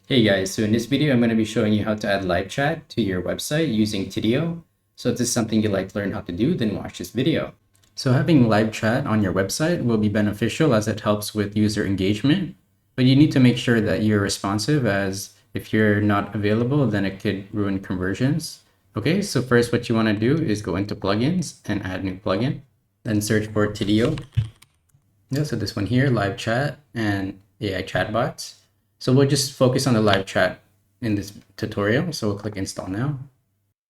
Hey guys, so in this video, I'm going to be showing you how to add live chat to your website using Tidio. So if this is something you'd like to learn how to do, then watch this video. So having live chat on your website will be beneficial as it helps with user engagement, but you need to make sure that you're responsive, as if you're not available, then it could ruin conversions. Okay, so first what you want to do is go into plugins and add new plugin, then search for Tidio. Yeah, so this one here, live chat and AI chatbots. So we'll just focus on the live chat in this tutorial. So we'll click install now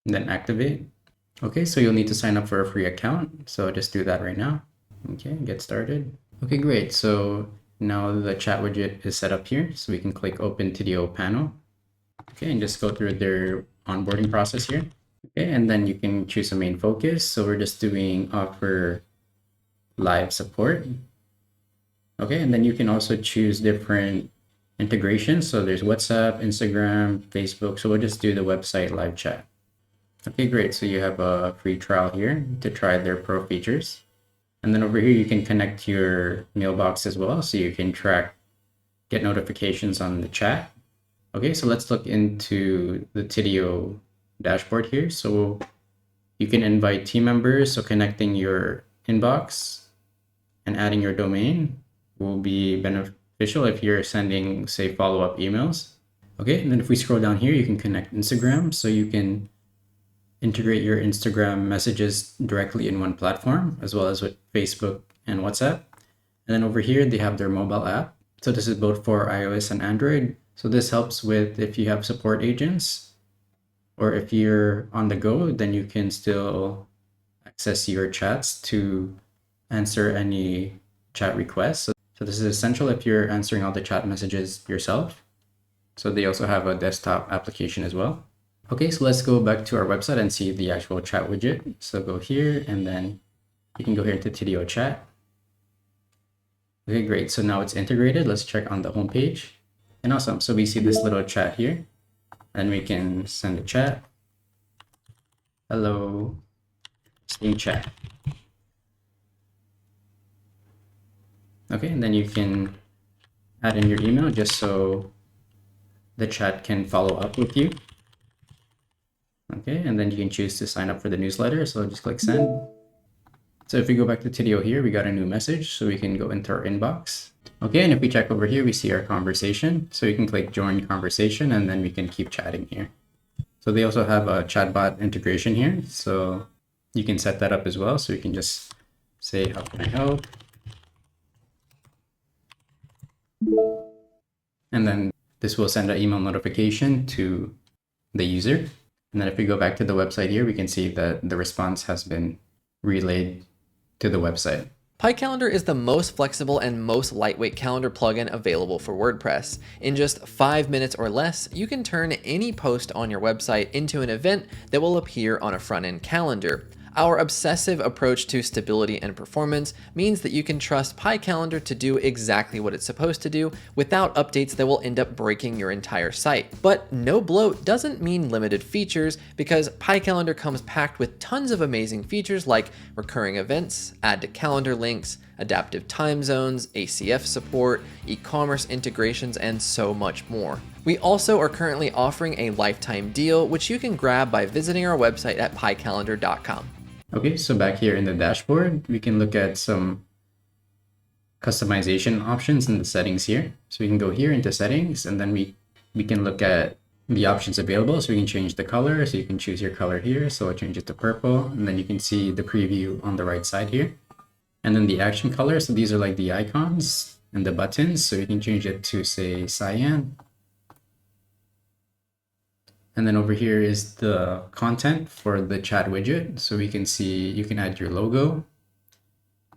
and then activate. Okay, so you'll need to sign up for a free account. So just do that right now. Okay, get started. Okay, great. So now the chat widget is set up here. So we can click open Tidio panel. Okay, and just go through their onboarding process here. Okay, and then you can choose a main focus. So we're just doing offer live support. Okay, and then you can also choose different integrations. So there's WhatsApp, Instagram, Facebook. So we'll just do the website live chat. Okay, great. So you have a free trial here to try their pro features. And then over here, you can connect your mailbox as well. So you can get notifications on the chat. Okay, so let's look into the Tidio dashboard here. So you can invite team members. So connecting your inbox and adding your domain will be beneficial if you're sending, say, follow-up emails. Okay, and then if we scroll down here, you can connect Instagram. So you can integrate your Instagram messages directly in one platform, as well as with Facebook and WhatsApp. And then over here, they have their mobile app. So this is both for iOS and Android. So this helps with if you have support agents, or if you're on the go, then you can still access your chats to answer any chat requests. So this is essential if you're answering all the chat messages yourself. So they also have a desktop application as well. Okay, so let's go back to our website and see the actual chat widget. So go here and then you can go here to Tidio chat. Okay, great. So now it's integrated. Let's check on the home page. And awesome. So we see this little chat here and we can send a chat. Hello, Steam chat. Okay, and then you can add in your email just so the chat can follow up with you. Okay, and then you can choose to sign up for the newsletter. So just click send. So if we go back to Tidio here, we got a new message. So we can go into our inbox. Okay, and if we check over here, we see our conversation. So you can click join conversation and then we can keep chatting here. So they also have a chatbot integration here. So you can set that up as well. So you can just say, how can I help? And then this will send an email notification to the user. And then if we go back to the website here, we can see that the response has been relayed to the website. PieCalendar is the most flexible and most lightweight calendar plugin available for WordPress. In just 5 minutes or less, you can turn any post on your website into an event that will appear on a front-end calendar. Our obsessive approach to stability and performance means that you can trust PieCalendar to do exactly what it's supposed to do without updates that will end up breaking your entire site. But no bloat doesn't mean limited features, because PieCalendar comes packed with tons of amazing features like recurring events, add to calendar links, adaptive time zones, ACF support, e-commerce integrations, and so much more. We also are currently offering a lifetime deal, which you can grab by visiting our website at piecalendar.com. Okay, so back here in the dashboard, we can look at some customization options in the settings here. So we can go here into settings and then we can look at the options available. So we can change the color. So you can choose your color here. So I'll change it to purple, and then you can see the preview on the right side here. And then the action color. So these are like the icons and the buttons. So you can change it to, say, cyan. And then over here is the content for the chat widget. So we can see, you can add your logo.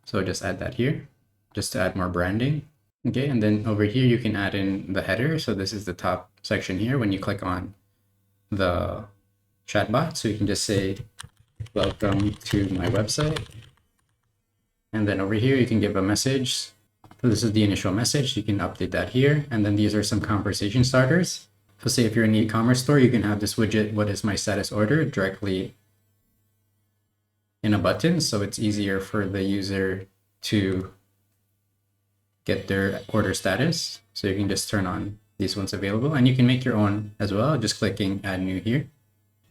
So just add that here, just to add more branding. Okay, and then over here, you can add in the header. So this is the top section here when you click on the chatbot. So you can just say, welcome to my website. And then over here, you can give a message. So this is the initial message. You can update that here. And then these are some conversation starters. So say if you're in the e-commerce store, you can have this widget, what is my status order, directly in a button. So it's easier for the user to get their order status. So you can just turn on This one's available, and you can make your own as well, just clicking add new here.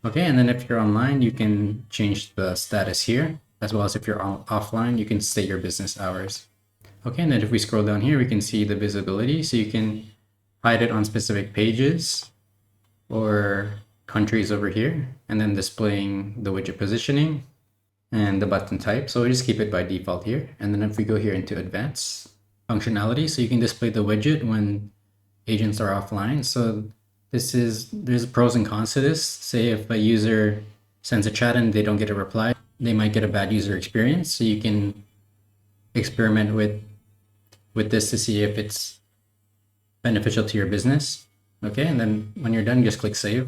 Okay, and then if you're online, you can change the status here, as well as if you're offline, you can state your business hours. Okay, and then if we scroll down here, we can see the visibility. So you can hide it on specific pages or countries over here, and then displaying the widget positioning and the button type. So we just keep it by default here. And then if we go here into advanced functionality, so you can display the widget when agents are offline. So there's pros and cons to this. Say if a user sends a chat and they don't get a reply, they might get a bad user experience. So you can experiment with this to see if it's beneficial to your business. Okay, and then when you're done, just click save.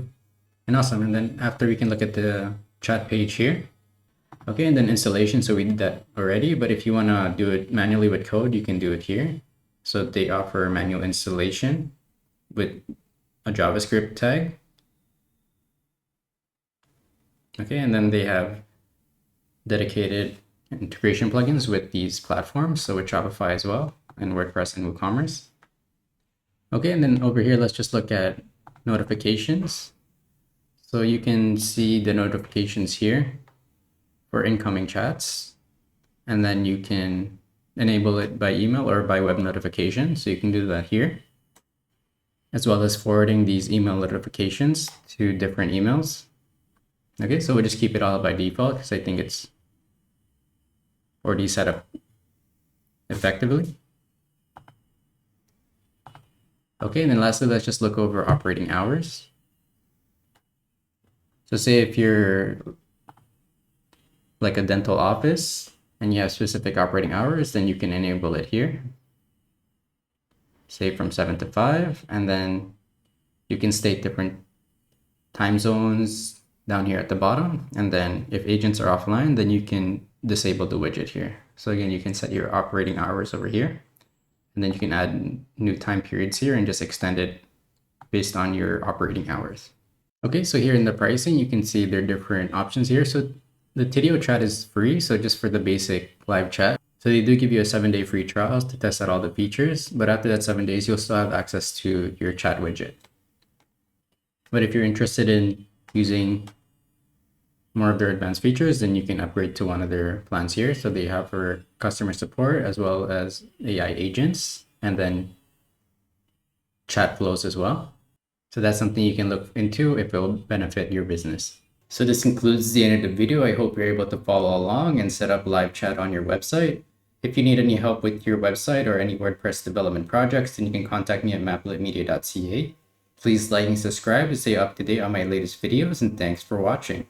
And awesome. And then after, we can look at the chat page here. Okay, and then installation. So we did that already, but if you want to do it manually with code, you can do it here. So they offer manual installation with a JavaScript tag. Okay, and then they have dedicated integration plugins with these platforms, so with Shopify as well, and WordPress and WooCommerce. Okay, and then over here, let's just look at notifications. So you can see the notifications here for incoming chats, and then you can enable it by email or by web notification. So you can do that here, as well as forwarding these email notifications to different emails. Okay, so we'll just keep it all by default because I think it's already set up effectively. Okay, and then lastly, let's just look over operating hours. So say if you're like a dental office and you have specific operating hours, then you can enable it here. Say from 7 to 5, and then you can state different time zones down here at the bottom. And then if agents are offline, then you can disable the widget here. So again, you can set your operating hours over here, and then you can add new time periods here and just extend it based on your operating hours. Okay, so here in the pricing, you can see there are different options here. So the Tidio chat is free, so just for the basic live chat. So they do give you a 7-day free trial to test out all the features, but after that 7 days, you'll still have access to your chat widget. But if you're interested in using more of their advanced features, then you can upgrade to one of their plans here. So they have for customer support as well as AI agents, and then chat flows as well. So that's something you can look into if it will benefit your business. So this concludes the end of the video. I hope you're able to follow along and set up live chat on your website. If you need any help with your website or any WordPress development projects, then you can contact me at mapletmedia.ca. Please like and subscribe to stay up to date on my latest videos, and thanks for watching.